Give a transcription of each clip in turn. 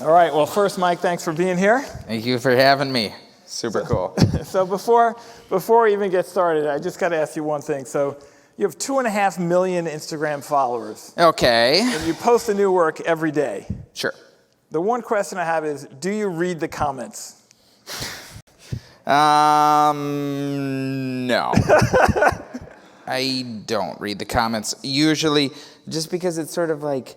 All right, well, first, Mike, thanks for being here. Thank you for having me. Super cool. So before we even get started, I just got to ask you one thing. So you have 2.5 million Instagram followers. Okay. And you post a new work every day. Sure. The one question I have is, do you read the comments? No. I don't read the comments. Usually, just because it's sort of like,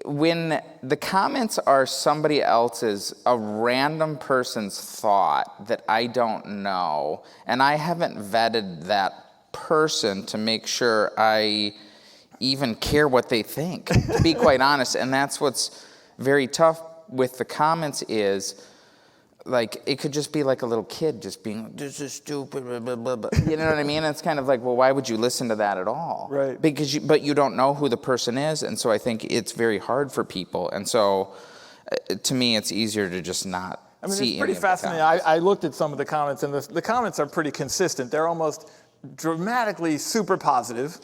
when the comments are somebody else's, a random person's thought that I don't know, and I haven't vetted that person to make sure I even care what they think, to be quite honest. And that's what's very tough with the comments is, like, it could just be like a little kid just being, this is stupid, blah, blah, blah, blah. You know what I mean? And it's kind of like, well, why would you listen to that at all? Right. But you don't know who the person is, and so I think it's very hard for people. And so, to me, it's easier to just not see it's pretty any fascinating. of the comments. I looked at some of the comments, and the comments are pretty consistent. They're almost dramatically super positive.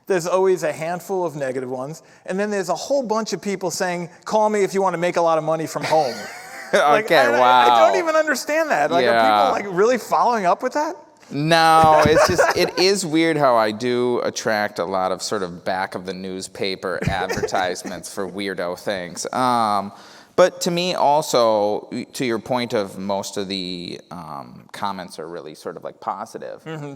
There's always a handful of negative ones. And then there's a whole bunch of people saying, call me if you want to make a lot of money from home. Okay, I wow. don't even understand that. Like, Yeah. are people like really following up with that? No, it's just, it is weird how I do attract a lot of sort of back of the newspaper advertisements for weirdo things. But to me also, to your point of most of the comments are really sort of like positive. Mm-hmm.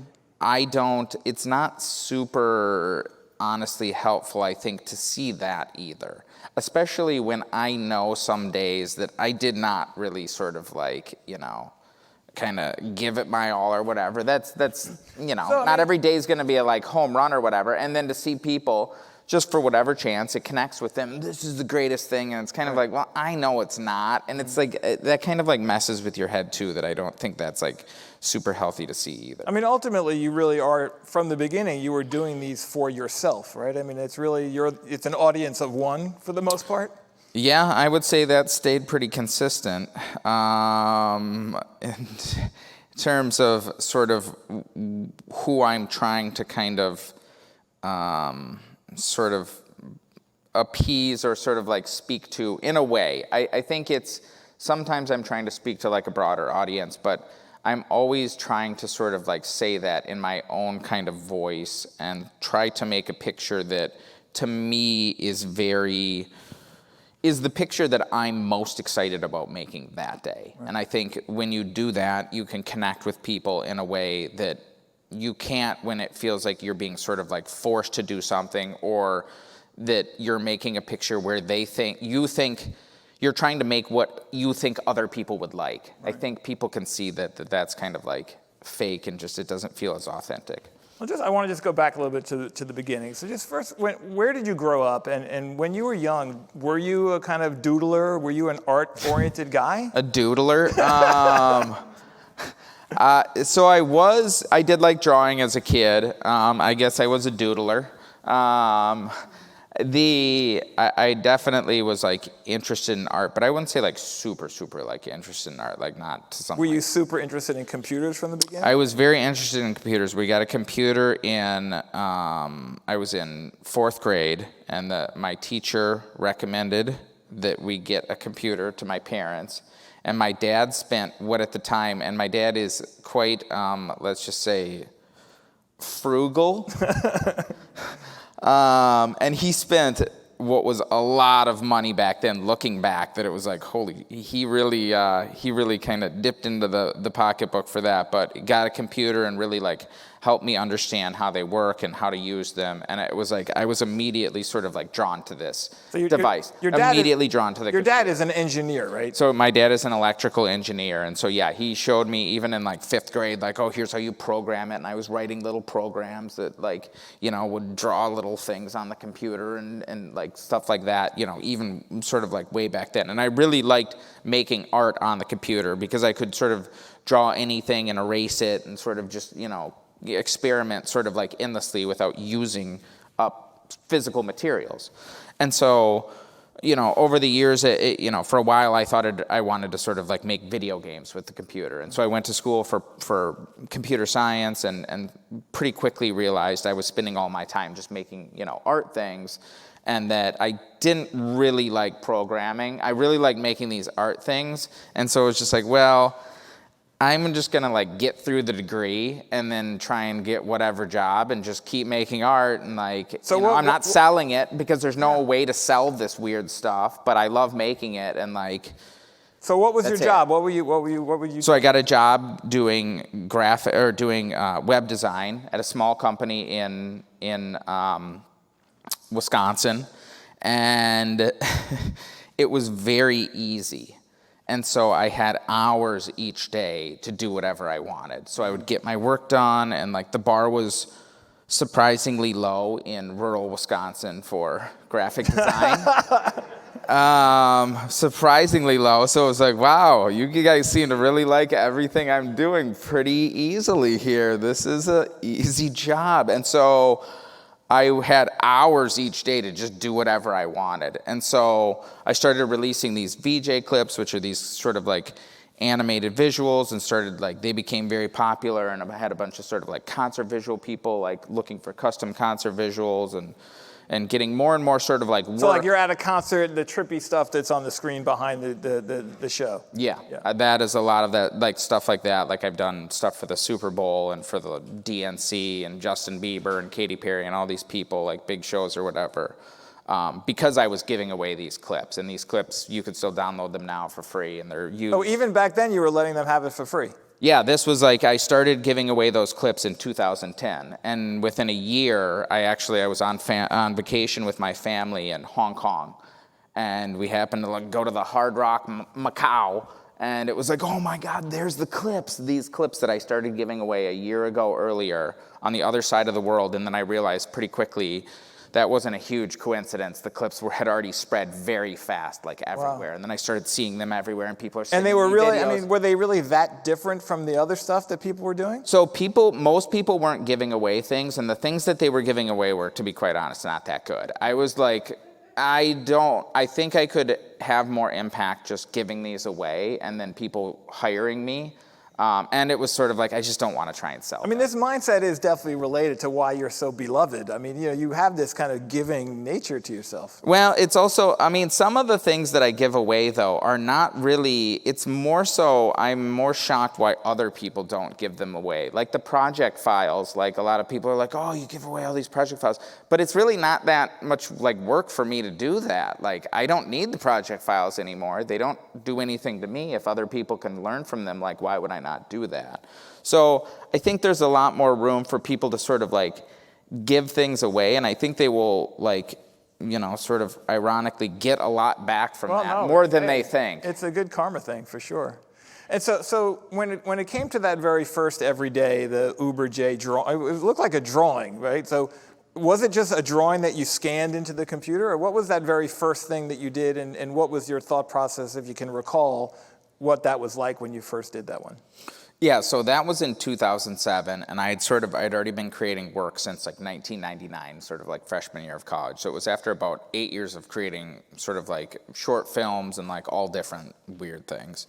It's not super honestly helpful, I think, to see that either. Especially when I know some days that I did not really sort of like, kind of give it my all or whatever. That's not every day is going to be a like home run or whatever. And then to see people, just for whatever chance, it connects with them. This is the greatest thing. And it's kind of like, well, I know it's not. And it's like, that kind of like messes with your head too, that I don't think that's like super healthy to see either. I mean, ultimately, you really are, from the beginning, you were doing these for yourself, right? I mean, it's really, it's an audience of one for the most part. Yeah, I would say that stayed pretty consistent. In terms of sort of who I'm trying to kind of sort of appease or sort of like speak to in a way. I think it's, sometimes I'm trying to speak to like a broader audience, but I'm always trying to sort of like say that in my own kind of voice and try to make a picture that to me is the picture that I'm most excited about making that day. Right. And I think when you do that, you can connect with people in a way that you can't when it feels like you're being sort of like forced to do something, or that you're making a picture where you think you're trying to make what you think other people would like. Right. I think people can see that's kind of like fake and just it doesn't feel as authentic. Well, I want to just go back a little bit to the beginning. So just first, where did you grow up? And when you were young, were you a kind of doodler? Were you an art-oriented guy? A doodler? So I did like drawing as a kid. I guess I was a doodler. I definitely was like interested in art, but I wouldn't say like super like interested in art, like not to something. Were you super interested in computers from the beginning? I was very interested in computers. We got a computer I was in 4th grade, and my teacher recommended that we get a computer to my parents. And my dad spent what at the time, and my dad is quite, let's just say, frugal. And he spent what was a lot of money back then, looking back, that it was like, he really kind of dipped into the pocketbook for that, but got a computer and really like helped me understand how they work and how to use them. And it was like, I was immediately sort of like drawn to this device. Your dad drawn to the Your dad is an engineer, right? So my dad is an electrical engineer. And so, yeah, he showed me even in like 5th grade, like, oh, here's how you program it. And I was writing little programs that like, would draw little things on the computer and like stuff like that, even sort of like way back then. And I really liked making art on the computer because I could sort of draw anything and erase it and sort of just, experiment sort of like endlessly without using up physical materials. And so, over the years, for a while I thought I wanted to sort of like make video games with the computer. And so I went to school for computer science and pretty quickly realized I was spending all my time just making, art things. and that I didn't really like programming. I really liked making these art things. And so it was just like, well, I'm just gonna like get through the degree and then try and get whatever job and just keep making art and like, so I'm not selling it because there's no way to sell this weird stuff, but I love making it and like. So what was your job? What were you? So I got a job doing web design at a small company in Wisconsin, and it was very easy. And so I had hours each day to do whatever I wanted. So I would get my work done, and like the bar was surprisingly low in rural Wisconsin for graphic design. Surprisingly low. So it was like, wow, you guys seem to really like everything I'm doing pretty easily here. This is an easy job. And so I had hours each day to just do whatever I wanted. And so I started releasing these VJ clips, which are these sort of like animated visuals, and started like, they became very popular, and I had a bunch of sort of like concert visual people like looking for custom concert visuals and getting more and more sort of like work. So like you're at a concert, the trippy stuff that's on the screen behind the show. Yeah. That is a lot of that, like stuff like that. Like I've done stuff for the Super Bowl and for the DNC and Justin Bieber and Katy Perry and all these people, like big shows or whatever, because I was giving away these clips. And these clips, you could still download them now for free, and they're used. Oh, even back then you were letting them have it for free? Yeah, this was like, I started giving away those clips in 2010, and within a year, I was on vacation with my family in Hong Kong, and we happened to like go to the Hard Rock Macau, and it was like, oh my God, there's the clips, these clips that I started giving away a year ago earlier on the other side of the world, and then I realized pretty quickly that wasn't a huge coincidence. The clips had already spread very fast, like everywhere. Wow. And then I started seeing them everywhere, and people are saying, and they were really, videos. I mean, were they really that different from the other stuff that people were doing? So most people weren't giving away things, and the things that they were giving away were, to be quite honest, not that good. I was like, I think I could have more impact just giving these away and then people hiring me. And it was sort of like, I just don't want to try and sell. I mean, this mindset is definitely related to why you're so beloved. I mean, you have this kind of giving nature to yourself. Well, it's also, I mean, some of the things that I give away, though, are not really, it's more so, I'm more shocked why other people don't give them away. Like the project files, like a lot of people are like, oh, you give away all these project files. But it's really not that much like work for me to do that. Like, I don't need the project files anymore. They don't do anything to me. If other people can learn from them, like, why would I not do that? So I think there's a lot more room for people to sort of like give things away, and I think they will like, sort of ironically get a lot back from more than they think. It's a good karma thing for sure. And so when it came to that very first everyday, the UberJ Draw, it looked like a drawing, right? So was it just a drawing that you scanned into the computer, or what was that very first thing that you did, and what was your thought process, if you can recall, what that was like when you first did that one? Yeah, so that was in 2007, and I'd already been creating work since like 1999, sort of like freshman year of college. So it was after about 8 years of creating sort of like short films and like all different weird things.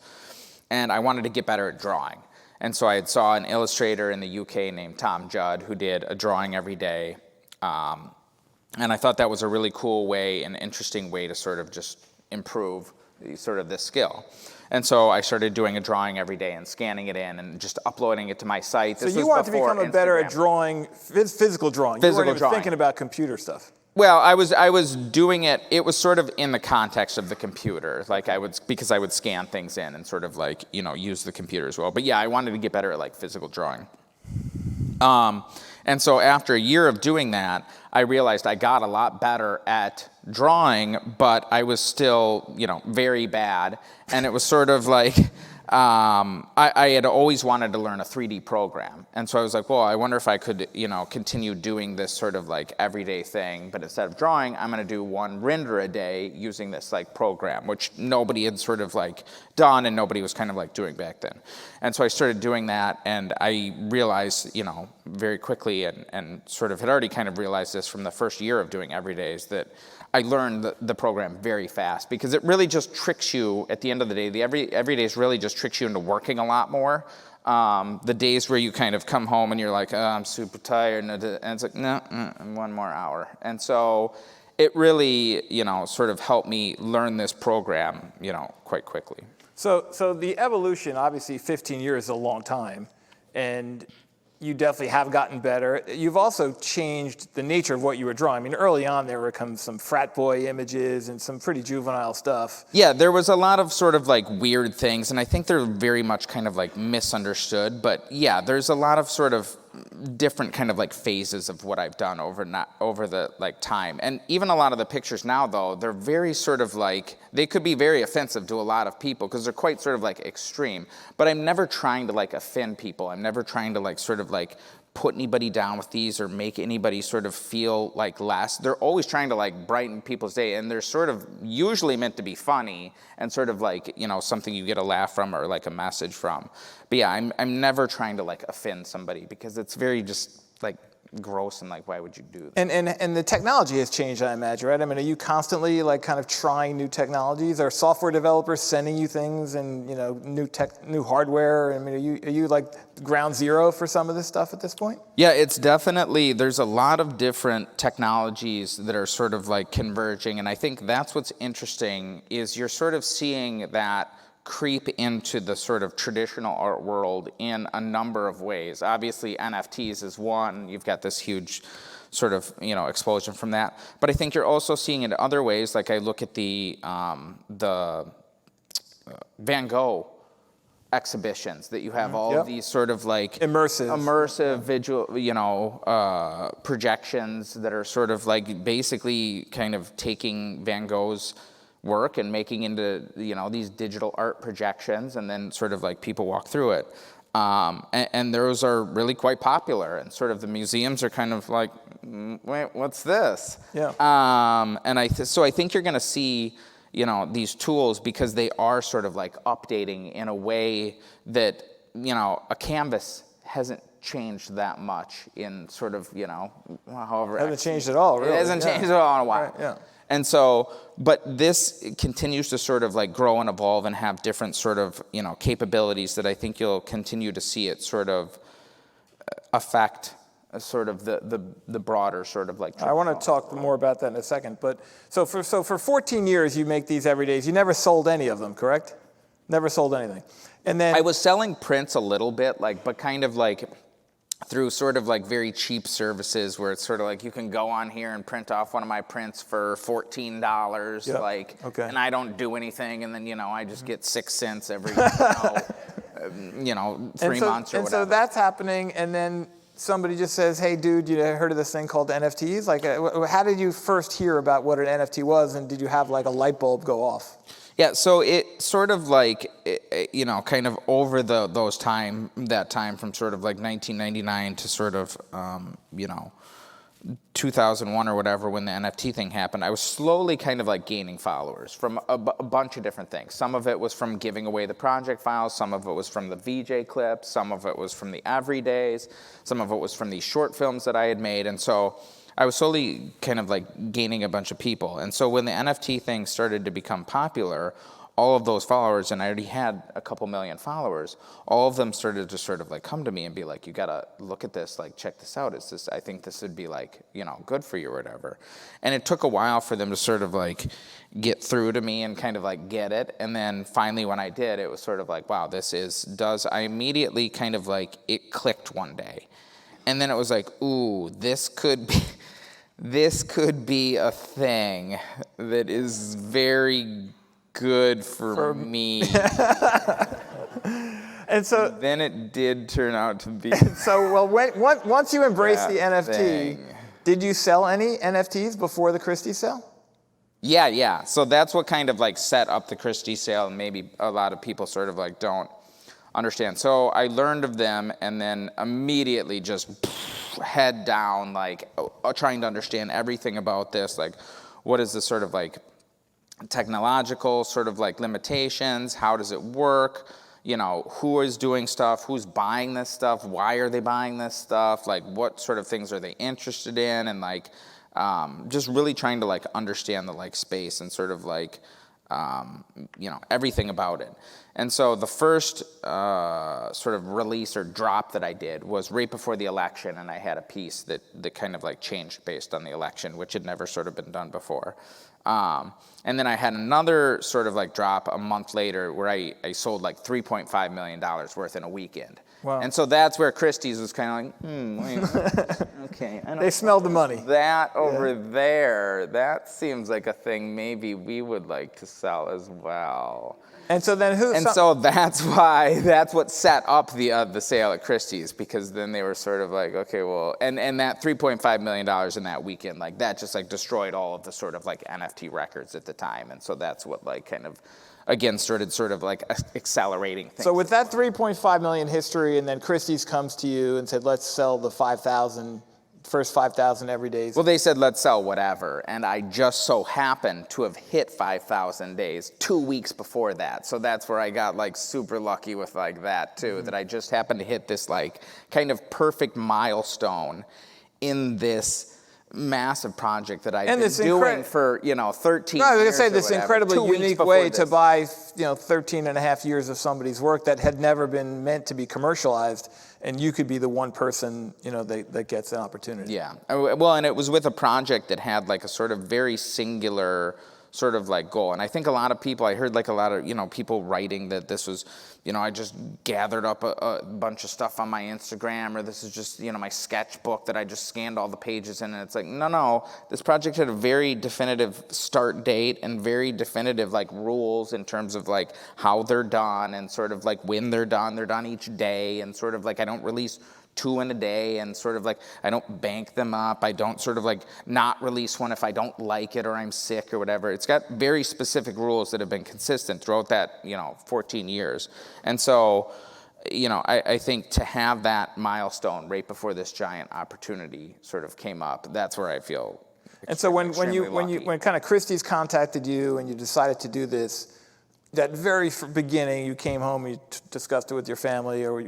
And I wanted to get better at drawing. And so I saw an illustrator in the UK named Tom Judd who did a drawing every day. And I thought that was a really cool way, an interesting way to sort of just improve sort of this skill. And so I started doing a drawing every day and scanning it in and just uploading it to my site. So you wanted to become better at drawing, physical drawing. You weren't even thinking about computer stuff. Well, I was doing it. It was sort of in the context of the computer, like because I would scan things in and sort of like use the computer as well. But yeah, I wanted to get better at like physical drawing. And so after a year of doing that, I realized I got a lot better at drawing, but I was still, very bad. And it was sort of like, I had always wanted to learn a 3D program. And so I was like, well, I wonder if I could, continue doing this sort of like everyday thing, but instead of drawing, I'm going to do one render a day using this like program, which nobody had sort of like done and nobody was kind of like doing back then. And so I started doing that, and I realized, very quickly and sort of had already kind of realized this from the first year of doing everydays, that I learned the program very fast, because it really just tricks you at the end of the day. The everydays really just tricks you into working a lot more. The days where you kind of come home and you're like, oh, I'm super tired, and it's like, no, one more hour. And so it really, sort of helped me learn this program, quite quickly. So the evolution, obviously 15 years is a long time, and you definitely have gotten better. You've also changed the nature of what you were drawing. I mean, early on there were some frat boy images and some pretty juvenile stuff. Yeah, there was a lot of sort of like weird things, and I think they're very much kind of like misunderstood. But yeah, there's a lot of sort of different kind of like phases of what I've done over the like time. And even a lot of the pictures now, though, they're very sort of like, they could be very offensive to a lot of people because they're quite sort of like extreme. But I'm never trying to like offend people. I'm never trying to like sort of like put anybody down with these or make anybody sort of feel like less. They're always trying to like brighten people's day, and they're sort of usually meant to be funny and sort of like, something you get a laugh from or like a message from. But yeah, I'm never trying to like offend somebody because it's very just like gross and like, why would you do that? And the technology has changed, I imagine, right? I mean, are you constantly like kind of trying new technologies? Are software developers sending you things and new hardware? I mean, are you like ground zero for some of this stuff at this point? Yeah, it's definitely, there's a lot of different technologies that are sort of like converging, and I think that's what's interesting is you're sort of seeing that creep into the sort of traditional art world in a number of ways. Obviously, NFTs is one. You've got this huge sort of, explosion from that. But I think you're also seeing it in other ways. Like I look at the Van Gogh exhibitions that you have all of these sort of like immersive visual, projections that are sort of like basically kind of taking Van Gogh's work and making into these digital art projections, and then sort of like people walk through it, and those are really quite popular, and sort of the museums are kind of like, wait, what's this? Yeah. And so I think you're going to see these tools because they are sort of like updating in a way that a canvas hasn't changed that much in sort of however. It hasn't changed at all, really. It hasn't changed at all in a while. Right, yeah. And so, but this continues to sort of like grow and evolve and have different sort of, capabilities that I think you'll continue to see it sort of affect sort of the broader sort of like. I want to talk more about that in a second. But so for 14 years, you make these every day. You never sold any of them, correct? Never sold anything. And then I was selling prints a little bit, but kind of like through sort of like very cheap services where it's sort of like you can go on here and print off one of my prints for $14, and I don't do anything, and then I just get 6 cents every 3 months or whatever. And so that's happening, and then somebody just says, "Hey, dude, you heard of this thing called NFTs?" Like, how did you first hear about what an NFT was, and did you have like a light bulb go off? Yeah, so it sort of like, kind of over that time from sort of like 1999 to sort of, 2001 or whatever when the NFT thing happened, I was slowly kind of like gaining followers from a bunch of different things. Some of it was from giving away the project files, some of it was from the VJ clips, some of it was from the everydays, some of it was from these short films that I had made, and so I was slowly kind of like gaining a bunch of people. And so when the NFT thing started to become popular, all of those followers, and I already had a couple million followers, all of them started to sort of like come to me and be like, you gotta look at this, like check this out. I think this would be like, good for you or whatever. And it took a while for them to sort of like get through to me and kind of like get it. And then finally when I did, it was sort of like, wow, I immediately kind of like, it clicked one day. And then it was like, ooh, this could be a thing that is very good for me. And so then it did turn out to be. So, once you embraced the NFT, did you sell any NFTs before the Christie sale? Yeah. So that's what kind of like set up the Christie sale, and maybe a lot of people sort of like don't understand. So I learned of them and then immediately just head down, like trying to understand everything about this, like what is the sort of like technological sort of like limitations, how does it work, who is doing stuff, who's buying this stuff, why are they buying this stuff, like what sort of things are they interested in, and like just really trying to like understand the like space and sort of like everything about it. And so the first sort of release or drop that I did was right before the election, and I had a piece that kind of like changed based on the election, which had never sort of been done before. And then I had another sort of like drop a month later where I sold like $3.5 million worth in a weekend. Wow. And so that's where Christie's was kind of like, okay. I don't They smelled the money. That over there, that seems like a thing maybe we would like to sell as well. And so then so that's what set up the sale at Christie's, because then they were sort of like, okay, well, and that $3.5 million in that weekend, like that just like destroyed all of the sort of like NFT records at the time. And so that's what like kind of, again, started sort of like accelerating things. So with that 3.5 million history, and then Christie's comes to you and said, let's sell the first 5,000 every day. Well, they said, let's sell whatever. And I just so happened to have hit 5,000 days 2 weeks before that. So that's where I got like super lucky with like that too, that I just happened to hit this like kind of perfect milestone in this massive project that I've been doing for 13 years. I was going to say this incredibly unique way to buy 13 and a half years of somebody's work that had never been meant to be commercialized, and you could be the one person that gets an opportunity. Yeah, well, and it was with a project that had like a sort of very singular sort of like goal. And I think a lot of people, I heard like a lot of people writing that this was, I just gathered up a bunch of stuff on my Instagram, or this is just my sketchbook that I just scanned all the pages in. And it's like, no, this project had a very definitive start date and very definitive like rules in terms of like how they're done and sort of like when they're done each day, and sort of like I don't release 2 in a day, and sort of like I don't bank them up. I don't sort of like not release one if I don't like it or I'm sick or whatever. It's got very specific rules that have been consistent throughout that 14 years. And so I think to have that milestone right before this giant opportunity sort of came up, that's where I feel. And so when kind of Christie's contacted you and you decided to do this, that very beginning, you came home, you discussed it with your family, or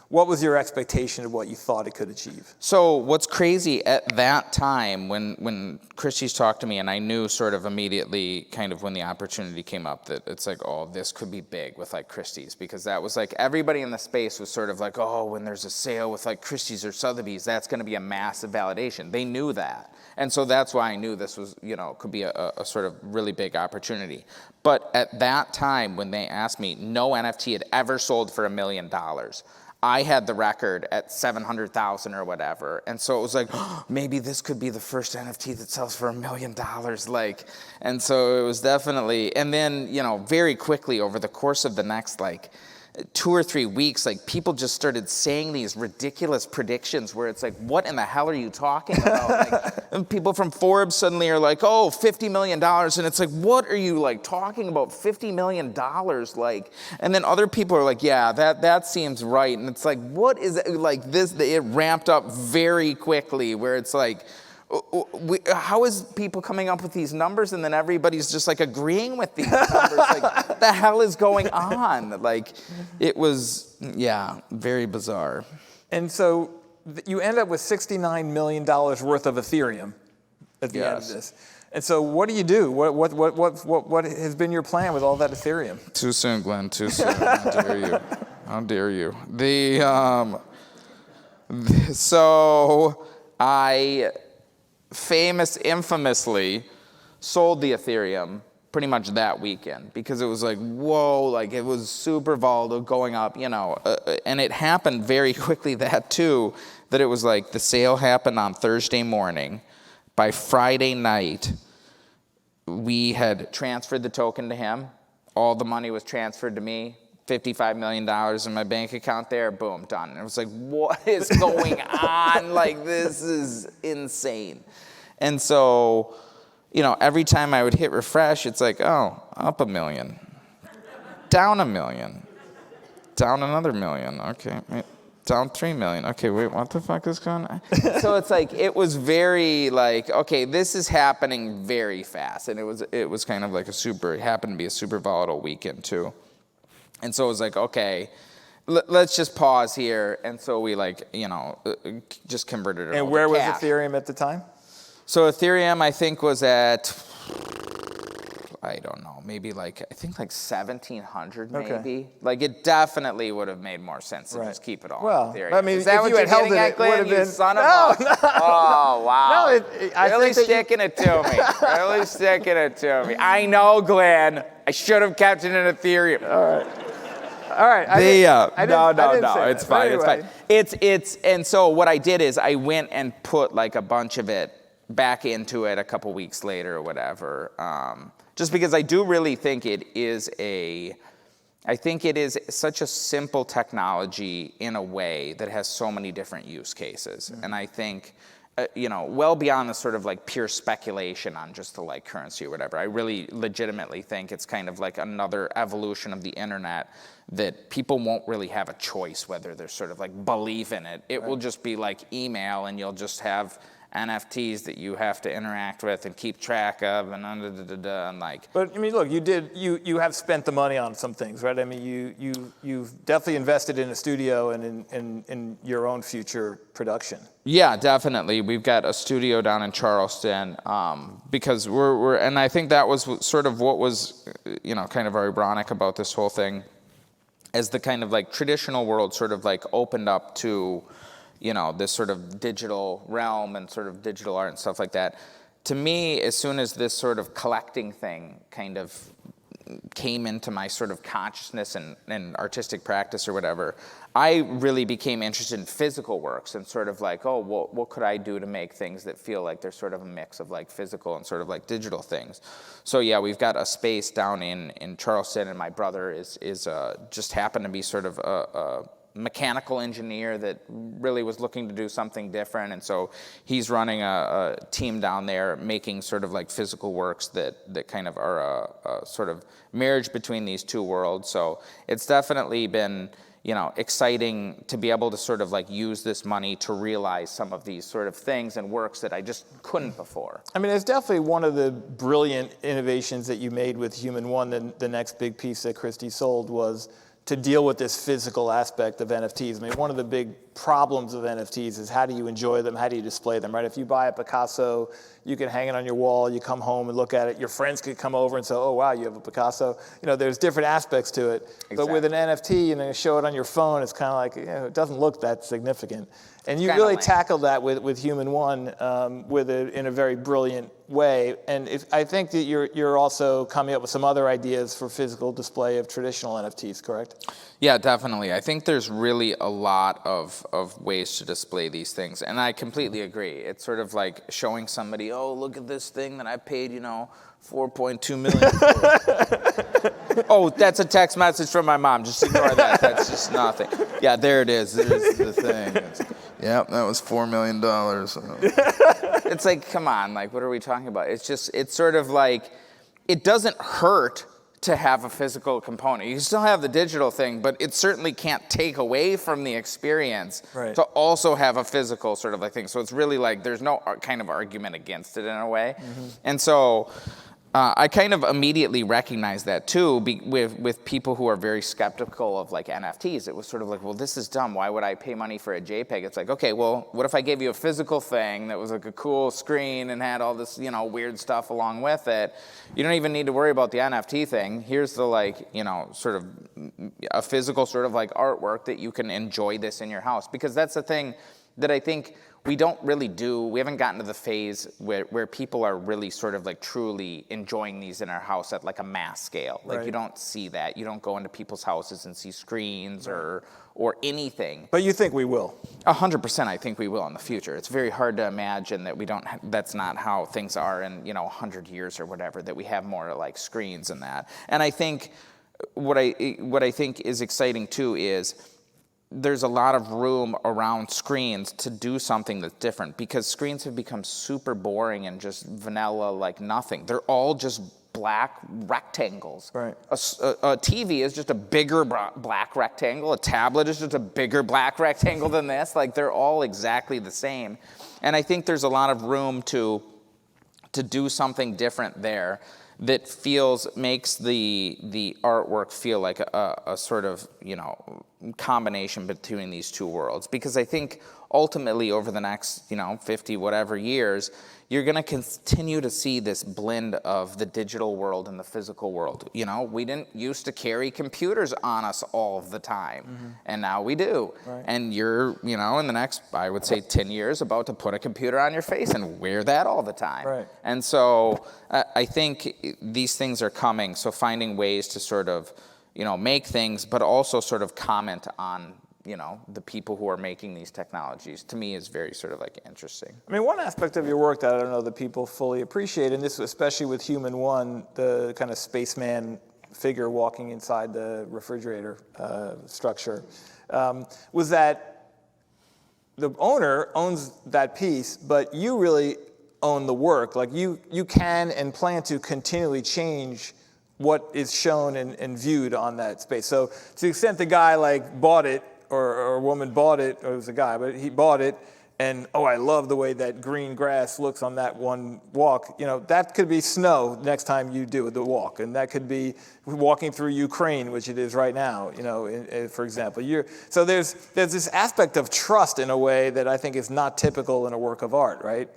what was your expectation of what you thought it could achieve? So what's crazy at that time, when Christie's talked to me, and I knew sort of immediately kind of when the opportunity came up that it's like, oh, this could be big with like Christie's, because that was like everybody in the space was sort of like, oh, when there's a sale with like Christie's or Sotheby's, that's going to be a massive validation. They knew that. And so that's why I knew this was, could be a sort of really big opportunity. But at that time, when they asked me, no NFT had ever sold for $1 million. I had the record at 700,000 or whatever. And so it was like, oh, maybe this could be the first NFT that sells for $1 million. Like, and so it was definitely, and then, very quickly over the course of the next, 2 or 3 weeks, people just started saying these ridiculous predictions where it's like, what in the hell are you talking about? And people from Forbes suddenly are like, oh, $50 million. And it's like, what are you talking about? $50 million? And then other people are like, yeah, that seems right. And it's like, what is it? This, it ramped up very quickly where it's like, how is people coming up with these numbers and then everybody's just agreeing with these numbers? What the hell is going on? It was, very bizarre. And so you end up with $69 million worth of Ethereum at the end of this. And so what do you do? What has been your plan with all that Ethereum? Too soon, Glenn, too soon. How dare you? So I infamously sold the Ethereum pretty much that weekend, because it was like, whoa, it was super volatile going up, and it happened very quickly that it was the sale happened on Thursday morning. By Friday night, we had transferred the token to him. All the money was transferred to me. $55 million in my bank account there, boom, done. And it was like, what is going on? This is insane. And so, every time I would hit refresh, it's like, oh, up $1 million, down $1 million, down another $1 million, okay, down $3 million. Okay, wait, what the fuck is going on? So it's it was very okay, this is happening very fast. And it was kind of it happened to be a super volatile weekend too. And so it was okay, let's just pause here. And so we just converted it. And where was Ethereum at the time? So Ethereum, I think, was at I don't know, maybe like, I think like 1,700 maybe. Like it definitely would have made more sense to just keep it all in Ethereum. I mean, is that if what you you're had held getting it, at, it would Glenn? have You been, son of a... Oh, wow. I really think sticking it to me. Really sticking it to me. I know, Glenn. I should have kept it in Ethereum. All right. No. It's fine. It's fine. And so what I did is I went and put like a bunch of it back into it a couple weeks later or whatever. Just because I do really think it is such a simple technology in a way that has so many different use cases. And I think, well beyond the sort of like pure speculation on just the like currency or whatever, I really legitimately think it's kind of like another evolution of the internet that people won't really have a choice whether there's sort of like belief in it. It will just be like email, and you'll just have NFTs that you have to interact with and keep track of, and like. But I mean, look, you have spent the money on some things, right? I mean, you've definitely invested in a studio and in your own future production. Yeah, definitely. We've got a studio down in Charleston because and I think that was sort of what was, kind of ironic about this whole thing, as the kind of like traditional world sort of like opened up to, this sort of digital realm and sort of digital art and stuff like that. To me, as soon as this sort of collecting thing kind of came into my sort of consciousness and artistic practice or whatever, I really became interested in physical works and sort of like, what could I do to make things that feel like they're sort of a mix of like physical and sort of like digital things. So yeah, we've got a space down in Charleston, and my brother is just happened to be sort of a mechanical engineer that really was looking to do something different, and so he's running a team down there making sort of like physical works that kind of are a sort of marriage between these two worlds. So it's definitely been exciting to be able to sort of like use this money to realize some of these sort of things and works that I just couldn't before. I mean, it's definitely one of the brilliant innovations that you made with Human One. The next big piece that Christie sold was to deal with this physical aspect of NFTs. I mean, one of the big problems of NFTs is how do you enjoy them, how do you display them, right? If you buy a Picasso, you can hang it on your wall, you come home and look at it, your friends could come over and say, oh wow, you have a Picasso. There's different aspects to it. Exactly. But with an NFT, show it on your phone, it's kind of like, it doesn't look that significant. And you really tackled that with Human One in a very brilliant way. And I think that you're also coming up with some other ideas for physical display of traditional NFTs, correct? Yeah, definitely. I think there's really a lot of ways to display these things. And I completely agree. It's sort of like showing somebody, oh, look at this thing that I paid, $4.2 million. Oh, that's a text message from my mom. Just ignore that. That's just nothing. Yeah, there it is. There's the thing. Yep, that was $4 million. It's like, come on, like, what are we talking about? It's sort of like, it doesn't hurt to have a physical component. You can still have the digital thing, but it certainly can't take away from the experience to also have a physical sort of like thing. So it's really like, there's no kind of argument against it in a way. Mm-hmm. And so I kind of immediately recognized that too with people who are very skeptical of like NFTs. It was sort of like, well, this is dumb. Why would I pay money for a JPEG? It's like, okay, well, what if I gave you a physical thing that was like a cool screen and had all this, weird stuff along with it? You don't even need to worry about the NFT thing. Here's the like, sort of a physical sort of like artwork that you can enjoy this in your house. Because that's the thing that I think we don't really do. We haven't gotten to the phase where people are really sort of like truly enjoying these in our house at like a mass scale. Like you don't see that. You don't go into people's houses and see screens or anything. But you think we will? 100% I think we will in the future. It's very hard to imagine that we don't, that's not how things are in, 100 years or whatever, that we have more like screens and that. And I think what I think is exciting too is there's a lot of room around screens to do something that's different, because screens have become super boring and just vanilla, like nothing. They're all just black rectangles. Right. A TV is just a bigger black rectangle. A tablet is just a bigger black rectangle than this. Like, they're all exactly the same. And I think there's a lot of room to do something different there that makes the artwork feel like a sort of, combination between these two worlds. Because I think ultimately over the next, 50 whatever years, you're going to continue to see this blend of the digital world and the physical world. We didn't used to carry computers on us all the time, and now we do. Right. And you're, in the next, I would say 10 years, about to put a computer on your face and wear that all the time. Right. And so I think these things are coming, so finding ways to sort of, make things, but also sort of comment on the people who are making these technologies, to me, is very sort of like interesting. I mean, one aspect of your work that I don't know that people fully appreciate, and this especially with Human One, the kind of spaceman figure walking inside the refrigerator structure, was that the owner owns that piece, but you really own the work. Like you can and plan to continually change what is shown and viewed on that space. So to the extent the guy like bought it, or a woman bought it, or it was a guy, but he bought it, and I love the way that green grass looks on that one walk. That could be snow next time you do the walk, and that could be walking through Ukraine, which it is right now. For example, so there's this aspect of trust in a way that I think is not typical in a work of art, right?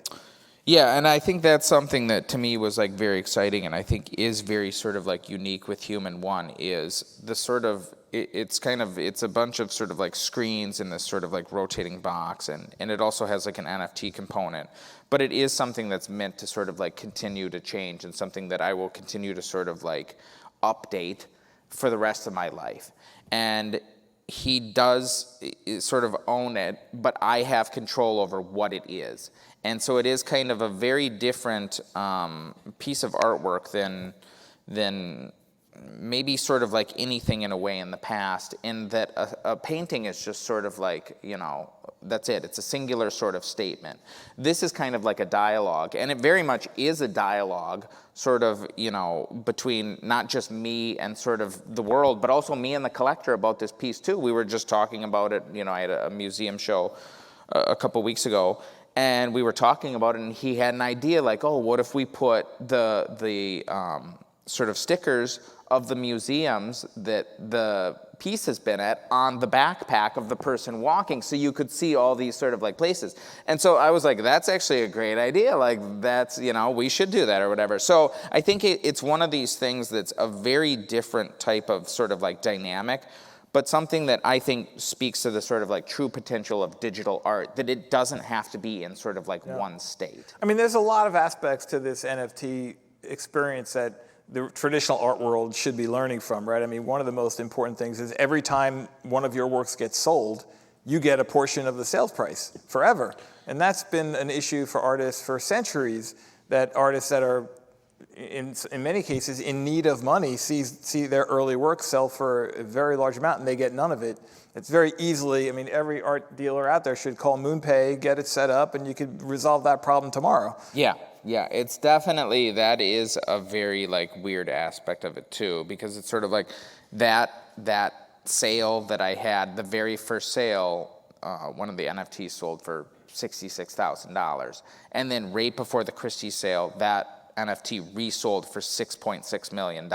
Yeah, and I think that's something that to me was like very exciting, and I think is very sort of like unique with Human One, is the sort of it's a bunch of sort of like screens in this sort of like rotating box, and it also has like an NFT component, but it is something that's meant to sort of like continue to change, and something that I will continue to sort of like update for the rest of my life. And he does sort of own it, but I have control over what it is. And so it is kind of a very different piece of artwork than maybe sort of like anything in a way in the past, in that a painting is just sort of like, that's it. It's a singular sort of statement. This is kind of like a dialogue, and it very much is a dialogue sort of, between not just me and sort of the world, but also me and the collector about this piece too. We were just talking about it, I had a museum show a couple weeks ago, and we were talking about it, and he had an idea like, what if we put the sort of stickers of the museums that the piece has been at on the backpack of the person walking, so you could see all these sort of like places. And so I was like, that's actually a great idea. Like that's, we should do that or whatever. So I think it's one of these things that's a very different type of sort of like dynamic, but something that I think speaks to the sort of like true potential of digital art, that it doesn't have to be in sort of like one state. I mean, there's a lot of aspects to this NFT experience that the traditional art world should be learning from, right? I mean, one of the most important things is every time one of your works gets sold, you get a portion of the sales price forever. And that's been an issue for artists for centuries, that artists that are, in many cases, in need of money see their early work sell for a very large amount and they get none of it. It's very easily, every art dealer out there should call MoonPay, get it set up, and you could resolve that problem tomorrow. Yeah, it's definitely, that is a very like weird aspect of it too, because it's sort of like that sale that I had, the very first sale, one of the NFTs sold for $66,000, and then right before the Christie sale, that NFT resold for $6.6 million.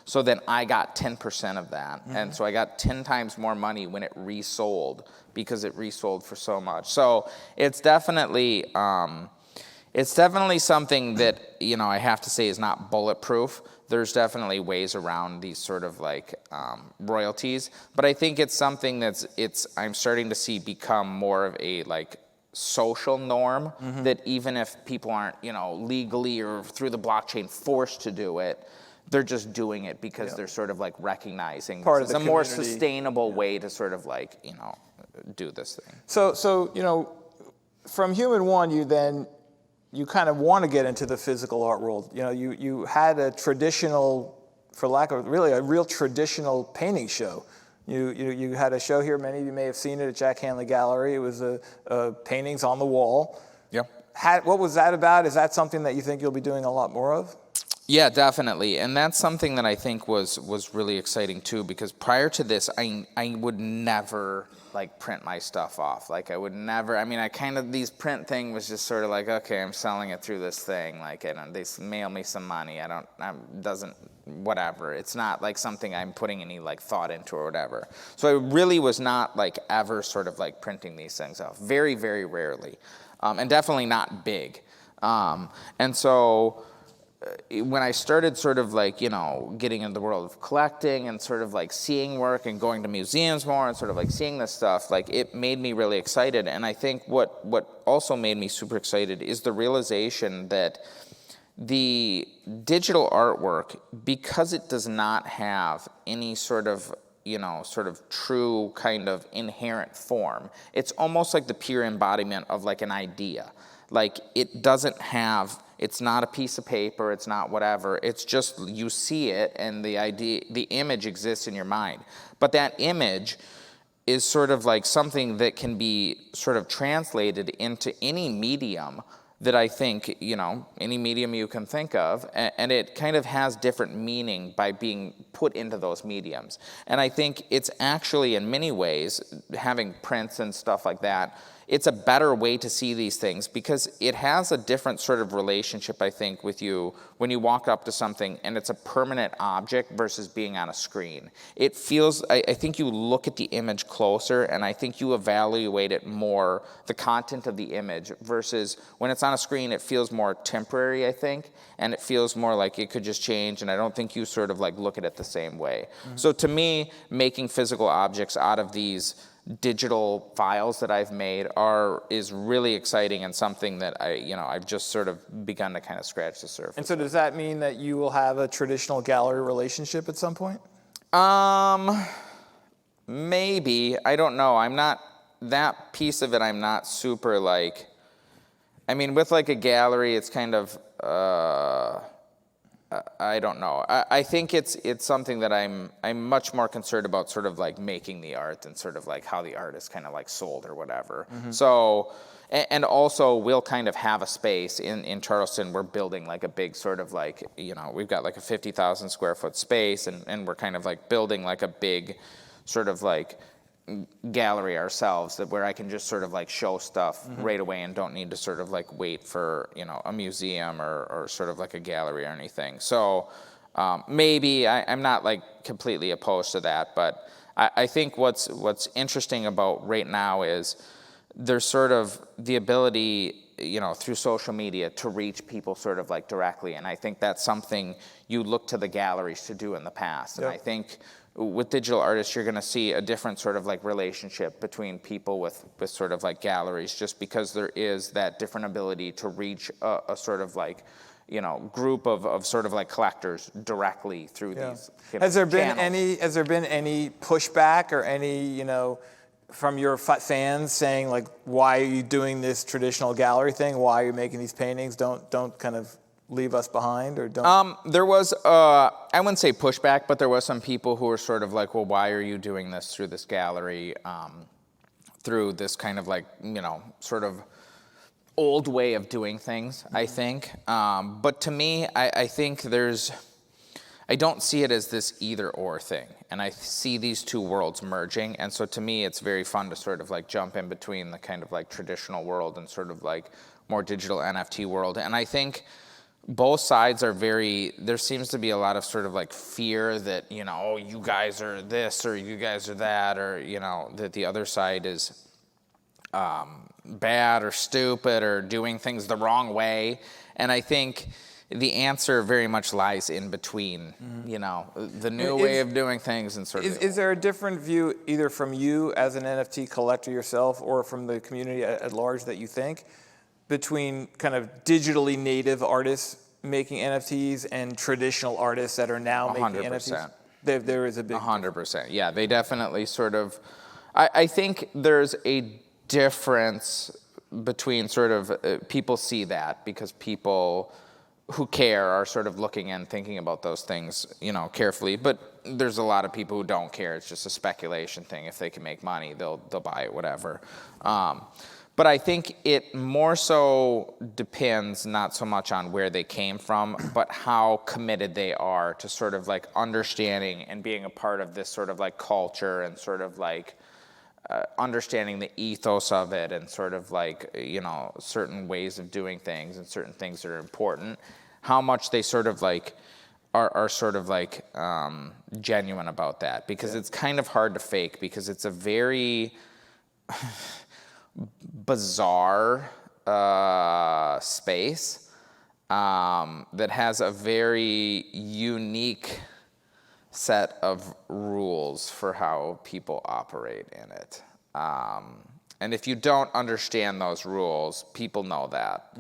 So then I got 10% of that. And so I got 10 times more money when it resold, because it resold for so much. So it's definitely something that, I have to say is not bulletproof. There's definitely ways around these sort of like royalties, but I think it's something I'm starting to see become more of a like social norm, that even if people aren't, legally or through the blockchain forced to do it, they're just doing it because they're sort of like recognizing part it's of the a more community. sustainable way to sort of like, do this thing. So from Human One, you kind of want to get into the physical art world. You had a traditional, for lack of really a real traditional painting show. You had a show here. Many of you may have seen it at Jack Hanley Gallery. It was paintings on the wall. Yeah. What was that about? Is that something that you think you'll be doing a lot more of? Yeah, definitely. And that's something that I think was really exciting too, because prior to this, I would never like print my stuff off. Like I would never, these print thing was just sort of like, okay, I'm selling it through this thing. Like, and they mail me some money. whatever. It's not like something I'm putting any like thought into or whatever. So I really was not like ever sort of like printing these things out. Very, very rarely. And definitely not big. And so when I started sort of like, getting into the world of collecting and sort of like seeing work and going to museums more and sort of like seeing this stuff, like it made me really excited. And I think what also made me super excited is the realization that the digital artwork, because it does not have any sort of true kind of inherent form, it's almost like the pure embodiment of like an idea. Like it doesn't have, it's not a piece of paper, it's not whatever, it's just you see it and the idea, the image exists in your mind. But that image is sort of like something that can be sort of translated into any medium that I think, any medium you can think of, and it kind of has different meaning by being put into those mediums. And I think it's actually, in many ways, having prints and stuff like that, it's a better way to see these things because it has a different sort of relationship, I think, with you when you walk up to something and it's a permanent object versus being on a screen. It feels, I think you look at the image closer and I think you evaluate it more, the content of the image, versus when it's on a screen, it feels more temporary, I think, and it feels more like it could just change, and I don't think you sort of like look at it the same way. Mm-hmm. So to me, making physical objects out of these digital files that I've made is really exciting and something that I've just sort of begun to kind of scratch the surface. And so does that mean that you will have a traditional gallery relationship at some point? Maybe. I don't know. I'm not, that piece of it I'm not super like, with like a gallery, it's kind of, I don't know. I think it's something that I'm much more concerned about, sort of like making the art and sort of like how the art is kind of like sold or whatever. Mm-hmm. So, and also we'll kind of have a space in Charleston. We're building like a big sort of like, we've got like a 50,000 square foot space, and we're kind of like building like a big sort of like gallery ourselves, that where I can just sort of like show stuff mm-hmm. right away and don't need to sort of like wait for a museum or sort of like a gallery or anything. So maybe I'm not like completely opposed to that, but I think what's interesting about right now is there's sort of the ability through social media to reach people sort of like directly, and I think that's something you look to the galleries to do in the past. Yep. And I think with digital artists, you're going to see a different sort of like relationship between people with sort of like galleries, just because there is that different ability to reach a sort of like, group of sort of like collectors directly through these. Has there been any pushback or any, from your fans saying like, why are you doing this traditional gallery thing? Why are you making these paintings? Don't kind of leave us behind, or don't? There was, I wouldn't say pushback, but there was some people who were sort of like, well, why are you doing this through this gallery, through this kind of like, sort of old way of doing things, mm-hmm. I think. But to me, I think I don't see it as this either or thing. And I see these two worlds merging. And so to me, it's very fun to sort of like jump in between the kind of like traditional world and sort of like more digital NFT world. And I think both sides are there seems to be a lot of sort of like fear that, oh, you guys are this or you guys are that, or, that the other side is bad or stupid or doing things the wrong way. And I think the answer very much lies in between, mm-hmm. The new way of doing things and sort of. Is there a different view either from you as an NFT collector yourself or from the community at large that you think between kind of digitally native artists making NFTs and traditional artists that are now 100%. Making NFTs? There is a big 100%. Yeah, they definitely sort of. I think there's a difference between sort of people see that because people who care are sort of looking and thinking about those things, carefully. But there's a lot of people who don't care. It's just a speculation thing. If they can make money, they'll buy it, whatever. But I think it more so depends not so much on where they came from, but how committed they are to sort of like understanding and being a part of this sort of like culture and sort of like understanding the ethos of it and sort of like, certain ways of doing things and certain things that are important, how much they sort of like are sort of like genuine about that, because it's kind of hard to fake, because it's a very bizarre space that has a very unique set of rules for how people operate in it. And if you don't understand those rules, people know that.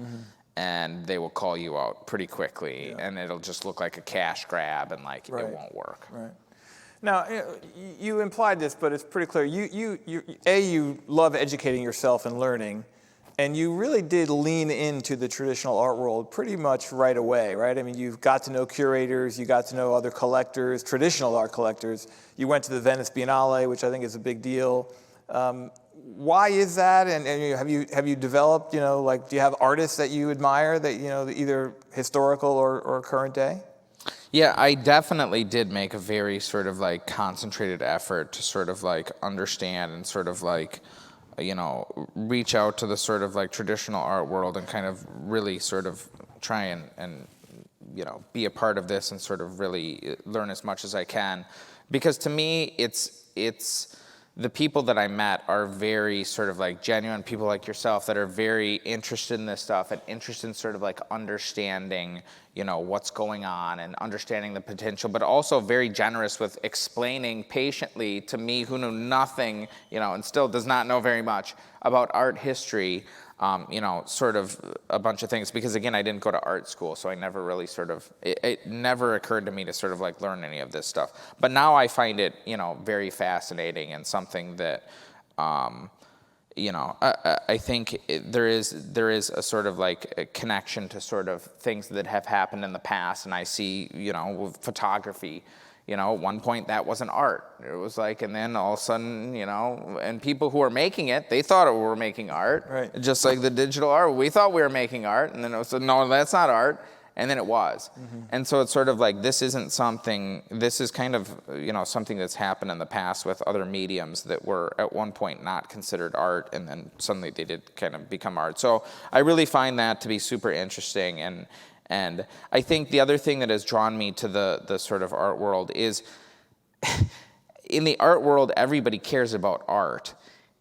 And they will call you out pretty quickly, and it'll just look like a cash grab, and like it won't work. Right. Now, you implied this, but it's pretty clear. You love educating yourself and learning, and you really did lean into the traditional art world pretty much right away, right? I mean, you got to know curators, you got to know other collectors, traditional art collectors. You went to the Venice Biennale, which I think is a big deal. Why is that? And have you developed, do you have artists that you admire that, either historical or current day? Yeah, I definitely did make a very sort of like concentrated effort to sort of like understand and sort of like, reach out to the sort of like traditional art world and kind of really sort of try and be a part of this and sort of really learn as much as I can. Because to me, it's the people that I met are very sort of like genuine people like yourself that are very interested in this stuff and interested in sort of like understanding, what's going on and understanding the potential, but also very generous with explaining patiently to me, who knew nothing, and still does not know very much about art history, sort of a bunch of things, because again, I didn't go to art school, so I never really it never occurred to me to sort of like learn any of this stuff. But now I find it, very fascinating and something that, I think there is a sort of like a connection to sort of things that have happened in the past, and I see, with photography. At one point that wasn't art. It was like, and then all of a sudden, and people who were making it, they thought we were making art. Right. Just like the digital art, we thought we were making art, and then it was, no, that's not art. And then it was. And so it's sort of like, this is kind of, something that's happened in the past with other mediums that were at one point not considered art, and then suddenly they did kind of become art. So I really find that to be super interesting. And I think the other thing that has drawn me to the sort of art world is, in the art world, everybody cares about art.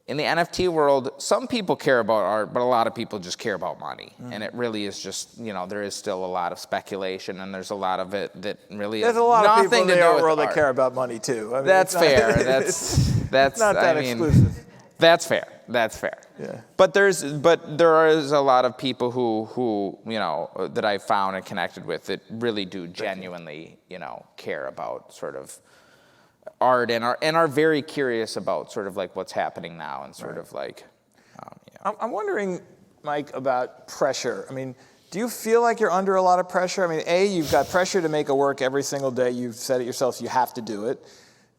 In the NFT world, some people care about art, but a lot of people just care about money. And it really is just, there is still a lot of speculation, and there's a lot of it that really has nothing to do with art. There's a lot of people in the art world that care about money too. I mean, that's fair. That's not that exclusive. That's fair. That's fair. Yeah. But there is a lot of people who that I've found and connected with that really do genuinely care about sort of art and are very curious about sort of like what's happening now and sort of like. I'm wondering, Mike, about pressure. I mean, do you feel like you're under a lot of pressure? I mean, A, you've got pressure to make a work every single day. You've said it yourself, you have to do it.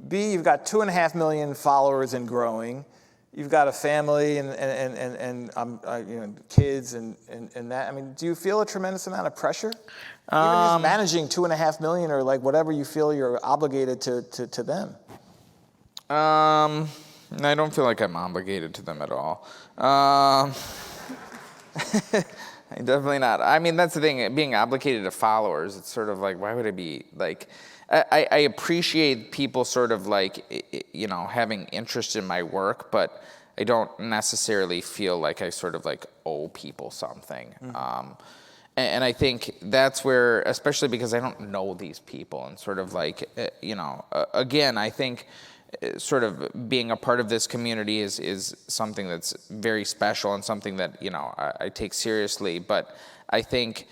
B, you've got 2.5 million followers and growing. You've got a family and kids and that. I mean, do you feel a tremendous amount of pressure? Even just managing 2.5 million or like whatever you feel you're obligated to them. I don't feel like I'm obligated to them at all. Definitely not. I mean, that's the thing. Being obligated to followers, it's sort of like, why would I be like? I appreciate people sort of like, having interest in my work, but I don't necessarily feel like I sort of like owe people something. And I think that's where, especially because I don't know these people and sort of like, again, I think sort of being a part of this community is something that's very special and something that, I take seriously. But I think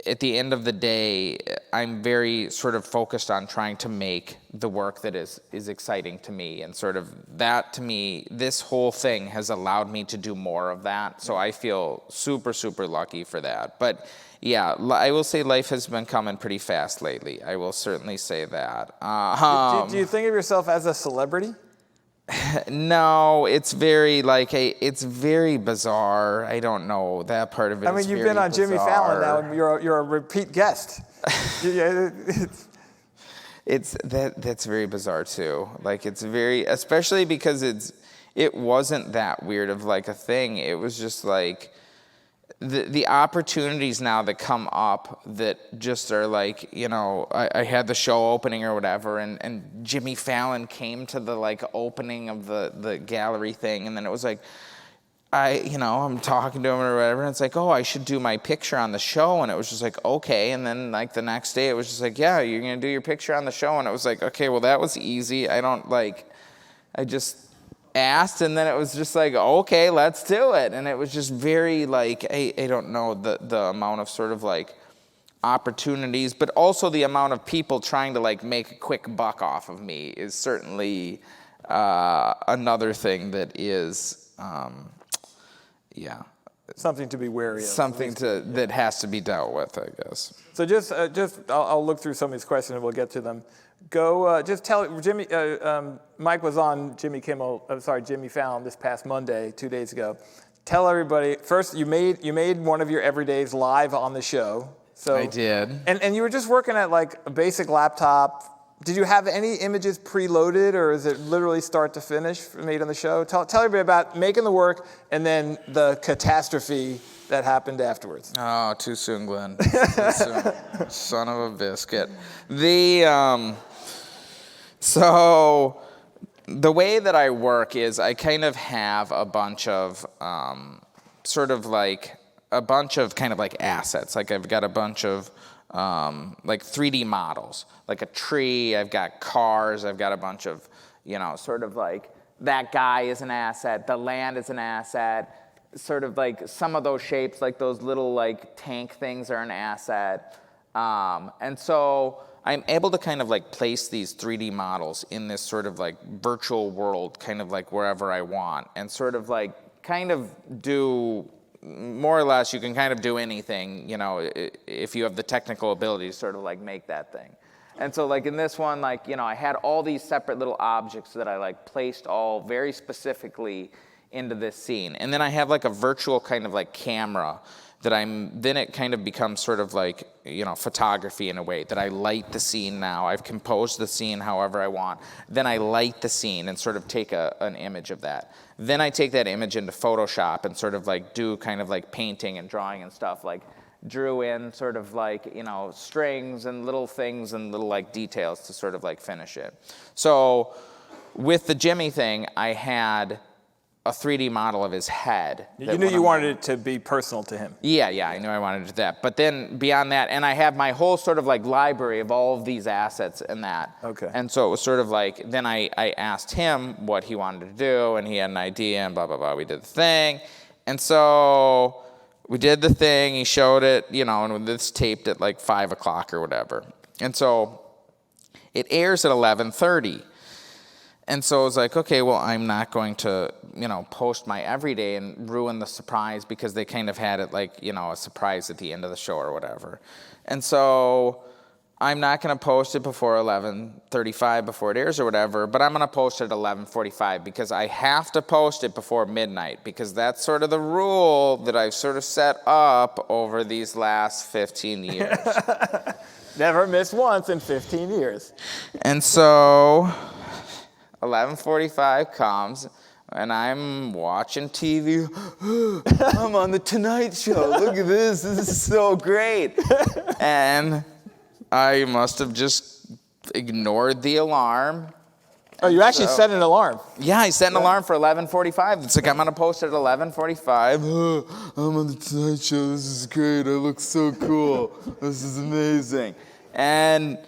at the end of the day, I'm very sort of focused on trying to make the work that is exciting to me. And sort of that, to me, this whole thing has allowed me to do more of that. So I feel super, super lucky for that. But yeah, I will say life has been coming pretty fast lately. I will certainly say that. Do you think of yourself as a celebrity? No, it's very bizarre. I don't know, that part of it. I mean, you've been on Jimmy Fallon now, and you're a repeat guest. That's very bizarre too. Like, it's very, especially because it wasn't that weird of like a thing. It was just like the opportunities now that come up that just are like, you know, I had the show opening or whatever, and Jimmy Fallon came to the like opening of the gallery thing, and then it was like, I'm talking to him or whatever, and it's like, oh, I should do my picture on the show, and it was just like, okay, and then like the next day it was just like, yeah, you're gonna do your picture on the show, and it was like, okay, well that was easy. I just asked, and then it was just like, okay, let's do it. And it was just very like, I don't know, the amount of sort of like opportunities, but also the amount of people trying to like make a quick buck off of me is certainly another thing that is, something to be wary of. Something that has to be dealt with, I guess. So I'll look through some of these questions and we'll get to them. Just tell Jimmy. Mike was on Jimmy Fallon this past Monday, 2 days ago. Tell everybody first. You made one of your everydays live on the show. So I did. And you were just working at like a basic laptop. Did you have any images preloaded, or is it literally start to finish made on the show? Tell everybody about making the work and then the catastrophe that happened afterwards. Oh, too soon, Glenn. Too soon. Son of a biscuit. So the way that I work is I kind of have a bunch of kind of like assets. Like I've got a bunch of like 3D models, like a tree. I've got cars. I've got a bunch of, sort of like that guy is an asset. The land is an asset. Sort of like some of those shapes, like those little like tank things are an asset. And so I'm able to kind of like place these 3D models in this sort of like virtual world, kind of like wherever I want, and sort of like kind of do more or less, you can kind of do anything, if you have the technical ability to sort of like make that thing. And so like in this one, like, I had all these separate little objects that I like placed all very specifically into this scene. And then I have like a virtual kind of like camera that then it kind of becomes sort of like, photography in a way, that I light the scene now. I've composed the scene however I want. Then I light the scene and sort of take an image of that. Then I take that image into Photoshop and sort of like do kind of like painting and drawing and stuff, like drew in sort of like, strings and little things and little like details to sort of like finish it. So with the Jimmy thing, I had a 3D model of his head. You knew you wanted it to be personal to him. Yeah, I knew I wanted to do that. But then beyond that, and I have my whole sort of like library of all of these assets and that. Okay. And so it was sort of like, then I asked him what he wanted to do, and he had an idea, and blah, blah, blah. We did the thing. And so we did the thing. He showed it, and this taped at like 5 o'clock or whatever. And so it airs at 11:30. And so I was like, okay, well, I'm not going to, post my everyday and ruin the surprise, because they kind of had it like, a surprise at the end of the show or whatever. And so I'm not going to post it before 11:35 before it airs or whatever, but I'm going to post it at 11:45 because I have to post it before midnight, because that's sort of the rule that I've sort of set up over these last 15 years. Never missed once in 15 years. And so 11:45 comes, and I'm watching TV. I'm on the Tonight Show. Look at this. This is so great. And I must have just ignored the alarm. Oh, you actually set an alarm? Yeah, I set an alarm for 11:45. It's like, I'm going to post it at 11:45. I'm on the Tonight Show. This is great. I look so cool. This is amazing. And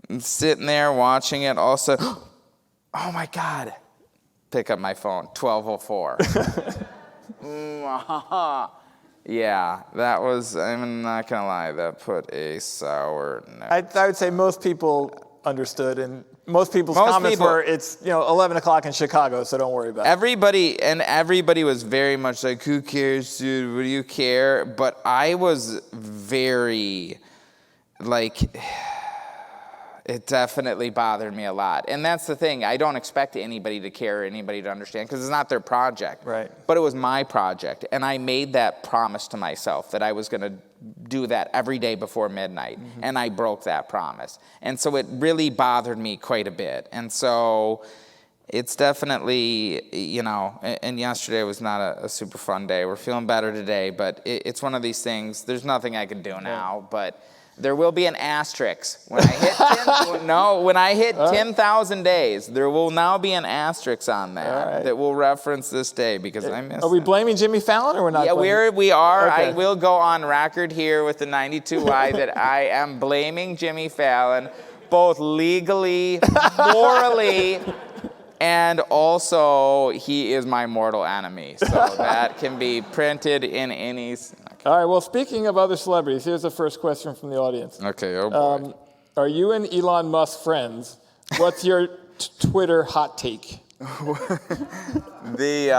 I'm sitting there watching it. All of a sudden, oh my God. Pick up my phone, 12:04. Yeah, that was, I'm not going to lie, that put a sour note. I would say most people understood, and most people's comments were, it's 11 o'clock in Chicago, so don't worry about it. Everybody was very much like, who cares, dude, what do you care? But I was very, like, it definitely bothered me a lot. And that's the thing. I don't expect anybody to care or anybody to understand, because it's not their project. Right. But it was my project. And I made that promise to myself that I was going to do that every day before midnight. Mm-hmm. And I broke that promise. And so it really bothered me quite a bit. And so it's definitely, and yesterday was not a super fun day. We're feeling better today, but it's one of these things. There's nothing I can do now, but there will be an asterisk. When I hit 10,000 days, there will now be an asterisk on that that will reference this day because I missed it. Are we blaming Jimmy Fallon or we're not? Yeah, we are. Okay. I will go on record here with the 92Y that I am blaming Jimmy Fallon, both legally, morally, and also he is my mortal enemy. So that can be printed in any... All right, well, speaking of other celebrities, here's the first question from the audience. Okay, oh boy. Are you and Elon Musk friends? What's your Twitter hot take? The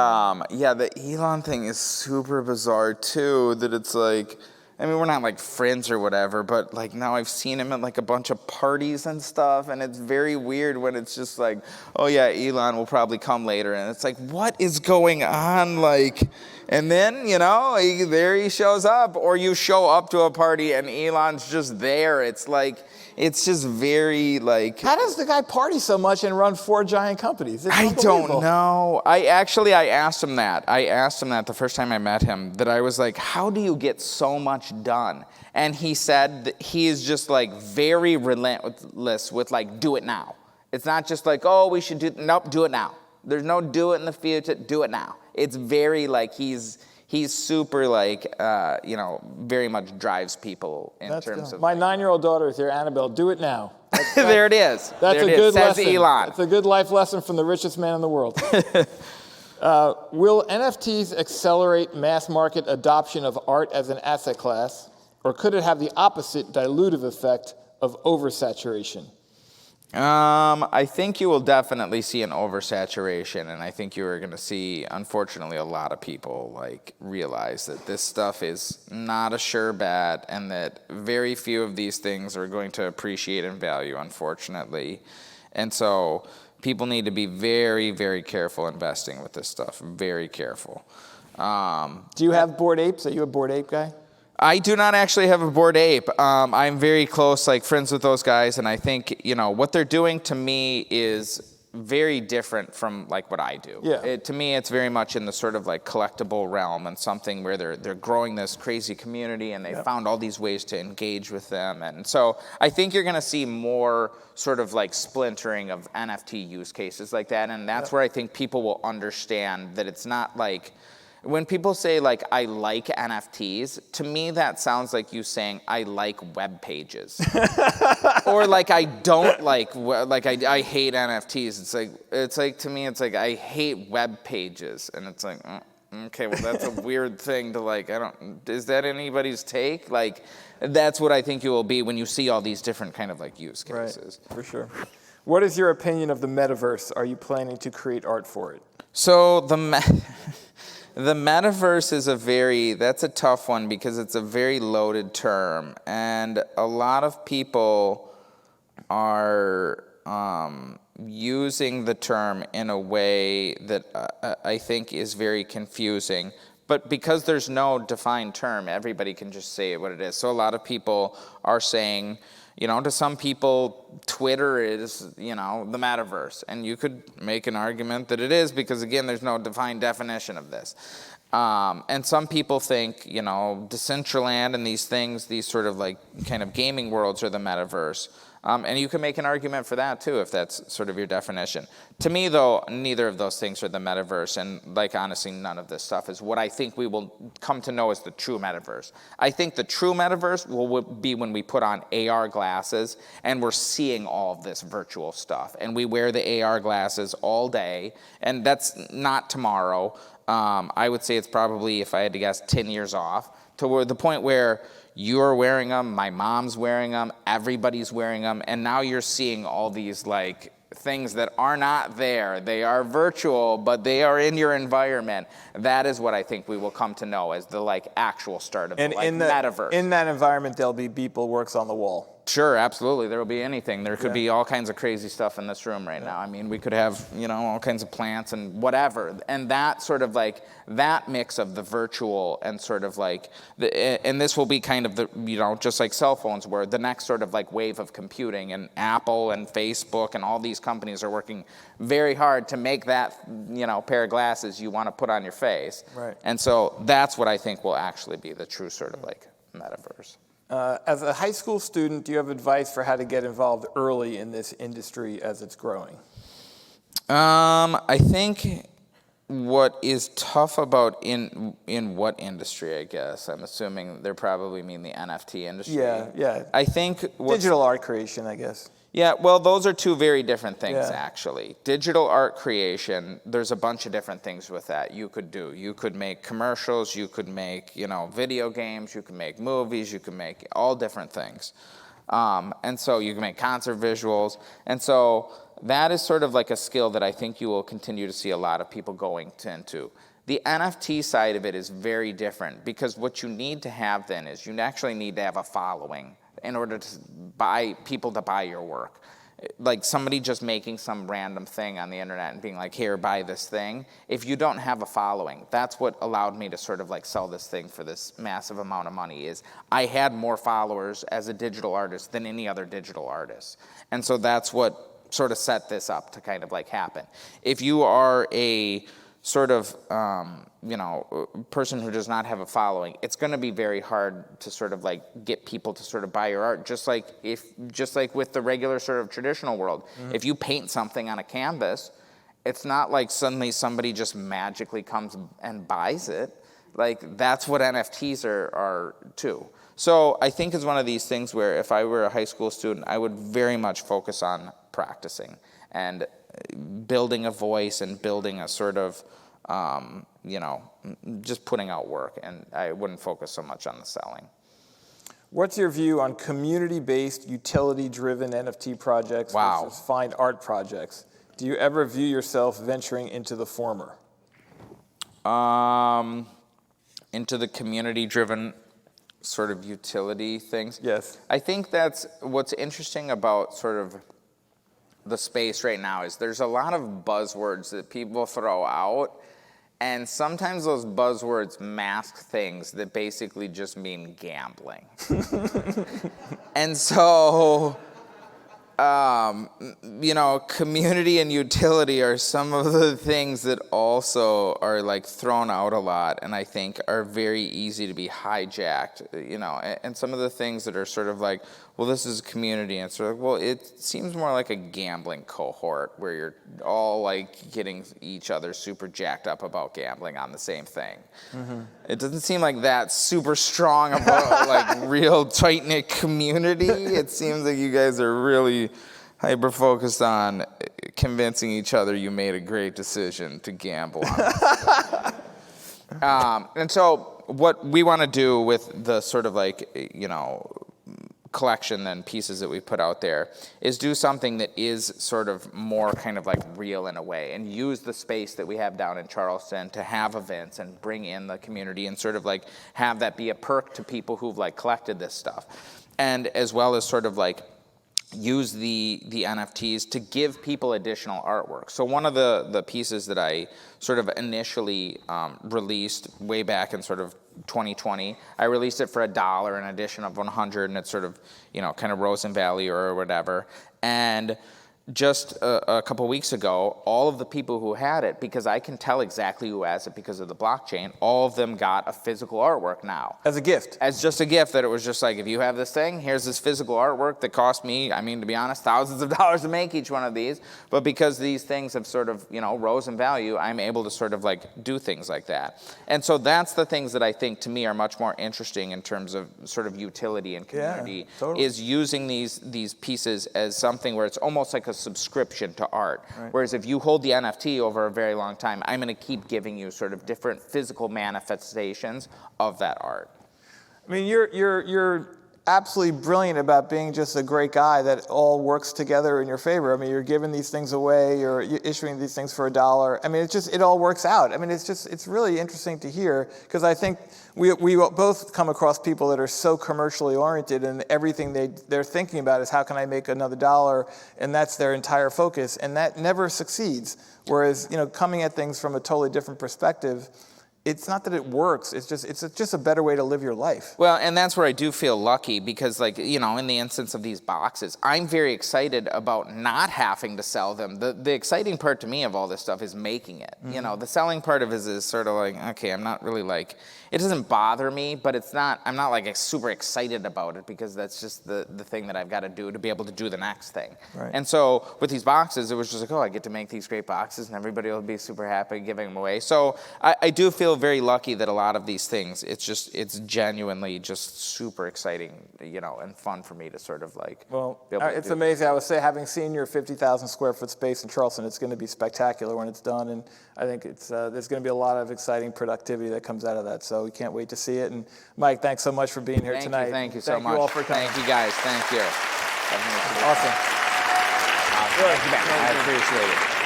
Elon thing is super bizarre too, that it's like, I mean, we're not like friends or whatever, but like now I've seen him at like a bunch of parties and stuff, and it's very weird when it's just like, oh yeah, Elon will probably come later, and it's like, what is going on? Like, and then, there he shows up, or you show up to a party and Elon's just there. It's like, it's just very like... How does the guy party so much and run 4 giant companies? I don't know. I asked him that. The first time I met him, that I was like, how do you get so much done? And he said that he is just like very relentless with like, do it now. It's not just like, oh, we should do, nope, do it now. There's no do it in the future, do it now. It's very like he's super like, very much drives people in terms of... My 9-year-old daughter is here, Annabelle, do it now. There it is. That's a good lesson. Says Elon. It's a good life lesson from the richest man in the world. Will NFTs accelerate mass market adoption of art as an asset class, or could it have the opposite dilutive effect of oversaturation? I think you will definitely see an oversaturation, and I think you are going to see, unfortunately, a lot of people like realize that this stuff is not a sure bet, and that very few of these things are going to appreciate in value, unfortunately. And so people need to be very, very careful investing with this stuff. Very careful. Do you have Bored Apes? Are you a Bored Ape guy? I do not actually have a Bored Ape. I'm very close, like friends with those guys, and I think, what they're doing to me is very different from like what I do. Yeah. To me, it's very much in the sort of like collectible realm, and something where they're growing this crazy community, and they found all these ways to engage with them. And so I think you're going to see more sort of like splintering of NFT use cases like that, and that's where I think people will understand that it's not like... When people say, like, I like NFTs, to me that sounds like you saying, I like web pages. Or, like, I don't like I hate NFTs. It's like, to me, it's like, I hate web pages. And it's like, okay, well, that's a weird thing to, like, is that anybody's take? Like, that's what I think you will be when you see all these different kind of, like, use cases. Right, for sure. What is your opinion of the Metaverse? Are you planning to create art for it? So, the Metaverse is that's a tough one because it's a very loaded term, and a lot of people are using the term in a way that I think is very confusing. But because there's no defined term, everybody can just say what it is. So a lot of people are saying, to some people, Twitter is, the Metaverse. And you could make an argument that it is because, again, there's no defined definition of this. And some people think, Decentraland and these things, these sort of like kind of gaming worlds are the Metaverse. And you can make an argument for that too, if that's sort of your definition. To me, though, neither of those things are the Metaverse, and like honestly, none of this stuff is what I think we will come to know as the true Metaverse. I think the true Metaverse will be when we put on AR glasses and we're seeing all of this virtual stuff, and we wear the AR glasses all day, and that's not tomorrow. I would say it's probably, if I had to guess, 10 years off, to the point where you're wearing them, my mom's wearing them, everybody's wearing them, and now you're seeing all these like things that are not there. They are virtual, but they are in your environment. That is what I think we will come to know as the like actual start of the Metaverse. In that environment, there'll be Beeple works on the wall. Sure, absolutely. There will be anything. There could be all kinds of crazy stuff in this room right now. I mean, we could have, all kinds of plants and whatever. And that sort of like, that mix of the virtual and sort of like, and this will be kind of the, just like cell phones were, the next sort of like wave of computing, and Apple and Facebook and all these companies are working very hard to make that, pair of glasses you want to put on your face. Right. And so that's what I think will actually be the true sort of like metaverse. As a high school student, do you have advice for how to get involved early in this industry as it's growing? I think what is tough about in what industry, I guess, I'm assuming they probably mean the NFT industry. Yeah. I think digital art creation, I guess. Yeah, well, those are two very different things, Yeah. actually. Digital art creation, there's a bunch of different things with that you could do. You could make commercials, you could make, video games, you could make movies, you could make all different things. And so you can make concert visuals. And so that is sort of like a skill that I think you will continue to see a lot of people going into. The NFT side of it is very different, because what you need to have then is you actually need to have a following in order to buy people to buy your work. Like somebody just making some random thing on the internet and being like, here, buy this thing. If you don't have a following, that's what allowed me to sort of like sell this thing for this massive amount of money, is I had more followers as a digital artist than any other digital artist. And so that's what sort of set this up to kind of like happen. If you are a sort of, person who does not have a following, it's going to be very hard to sort of like get people to sort of buy your art. Just like with the regular sort of traditional world, if you paint something on a canvas, it's not like suddenly somebody just magically comes and buys it. Like that's what NFTs are too. So I think it's one of these things where if I were a high school student, I would very much focus on practicing and building a voice and building a sort of, just putting out work, and I wouldn't focus so much on the selling. What's your view on community-based, utility-driven NFT projects versus fine art projects? Do you ever view yourself venturing into the former? Into the community-driven sort of utility things? Yes. I think that's what's interesting about sort of the space right now is there's a lot of buzzwords that people throw out, and sometimes those buzzwords mask things that basically just mean gambling. And so, community and utility are some of the things that also are like thrown out a lot, and I think are very easy to be hijacked, and some of the things that are sort of like, well, this is a community, and sort of, well, it seems more like a gambling cohort where you're all like getting each other super jacked up about gambling on the same thing. Mm-hmm. It doesn't seem like that super strong about like real tight-knit community. It seems like you guys are really hyper-focused on convincing each other you made a great decision to gamble on. And so what we want to do with the sort of like, collection and pieces that we put out there is do something that is sort of more kind of like real in a way, and use the space that we have down in Charleston to have events and bring in the community and sort of like have that be a perk to people who've like collected this stuff, and as well as sort of like use the NFTs to give people additional artwork. So one of the pieces that I sort of initially released way back in sort of 2020, I released it for $1, an edition of 100, and it's sort of, kind of rose in value or whatever. And just a couple weeks ago, all of the people who had it, because I can tell exactly who has it because of the blockchain, all of them got a physical artwork now. As a gift? As just a gift, that it was just like, if you have this thing, here's this physical artwork that cost me, to be honest, thousands of dollars to make each one of these. But because these things have sort of, rose in value, I'm able to sort of like do things like that. And so that's the things that I think to me are much more interesting in terms of sort of utility and community, totally. Is using these pieces as something where it's almost like a subscription to art. Right. Whereas if you hold the NFT over a very long time, I'm going to keep giving you sort of different physical manifestations of that art. I mean, you're absolutely brilliant about being just a great guy that all works together in your favor. I mean, you're giving these things away, you're issuing these things for $1. I mean, it all works out. I mean, it's really interesting to hear, because I think we both come across people that are so commercially oriented, and everything they're thinking about is how can I make another $1, and that's their entire focus, and that never succeeds. Whereas, coming at things from a totally different perspective, it's not that it works, it's just a better way to live your life. Well, and that's where I do feel lucky, because in the instance of these boxes, I'm very excited about not having to sell them. The exciting part to me of all this stuff is making it. The selling part of it is sort of like, okay, I'm not really it doesn't bother me, but I'm not super excited about it, because that's just the thing that I've got to do to be able to do the next thing. Right. And so with these boxes, it was just like, I get to make these great boxes and everybody will be super happy giving them away. So I do feel very lucky that a lot of these things, it's genuinely just super exciting, and fun for me to sort of be able to it's amazing. I would say, having seen your 50,000 square foot space in Charleston, it's going to be spectacular when it's done, and I think there's going to be a lot of exciting productivity that comes out of that. So we can't wait to see it. And Mike, thanks so much for being here tonight. Thank you so much. Thank you all for coming. Thank you guys. Thank you. Awesome. I appreciate it.